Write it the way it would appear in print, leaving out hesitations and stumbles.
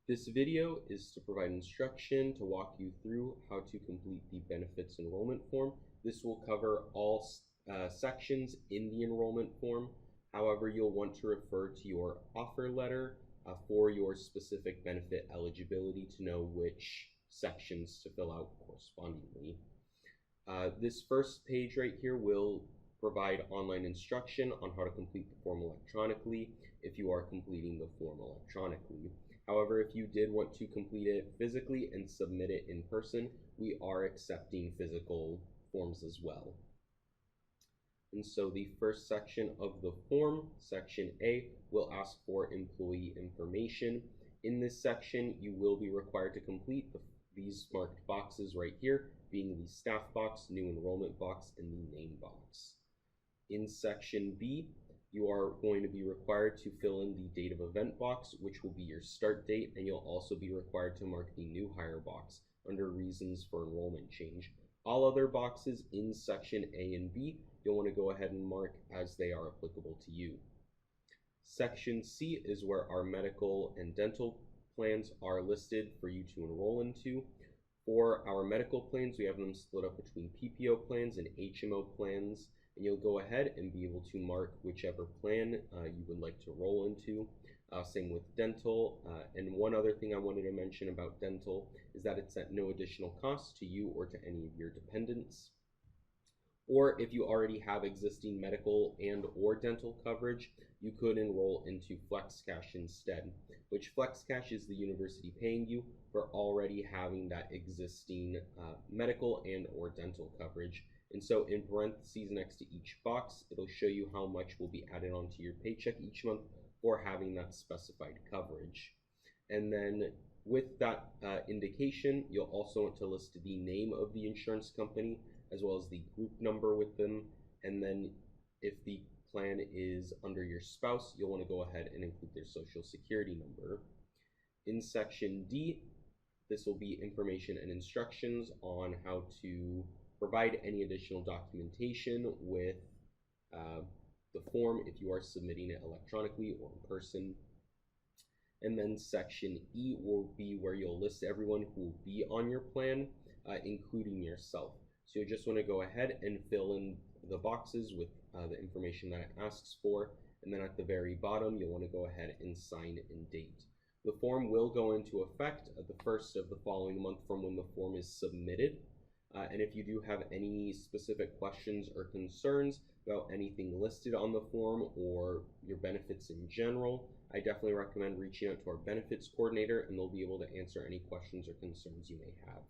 This video is to provide instruction to walk you through how to complete the benefits enrollment form. This will cover all sections in the enrollment form. However, you'll want to refer to your offer letter for your specific benefit eligibility to know which sections to fill out correspondingly. This first page right here will provide online instruction on how to complete the form electronically if you are completing the form electronically. However, if you did want to complete it physically and submit it in person, we are accepting physical forms as well. And so the first section of the form, section A, will ask for employee information. In this section, you will be required to complete these marked boxes right here, being the staff box, new enrollment box, and the name box. In section B, you are going to be required to fill in the date of event box, which will be your start date, and you'll also be required to mark the new hire box under reasons for enrollment change. All other boxes in section A and B, you'll want to go ahead and mark as they are applicable to you. Section C is where our medical and dental plans are listed for you to enroll into. For our medical plans, we have them split up between PPO plans and HMO plans, and you'll go ahead and be able to mark whichever plan you would like to roll into. Same with dental. And one other thing I wanted to mention about dental is that it's at no additional cost to you or to any of your dependents. Or if you already have existing medical and or dental coverage, you could enroll into FlexCash instead, which FlexCash is the university paying you for already having that existing medical and or dental coverage. And so in parentheses next to each box, it'll show you how much will be added onto your paycheck each month for having that specified coverage. And then with that indication, you'll also want to list the name of the insurance company as well as the group number with them. And then if the plan is under your spouse, you'll want to go ahead and include their social security number. In section D, this will be information and instructions on how to provide any additional documentation with the form if you are submitting it electronically or in person. And then section E will be where you'll list everyone who will be on your plan, including yourself. So you just want to go ahead and fill in the boxes with the information that it asks for. And then at the very bottom, you'll want to go ahead and sign and date. The form will go into effect at the first of the following month from when the form is submitted. And if you do have any specific questions or concerns about anything listed on the form or your benefits in general, I definitely recommend reaching out to our benefits coordinator, and they'll be able to answer any questions or concerns you may have.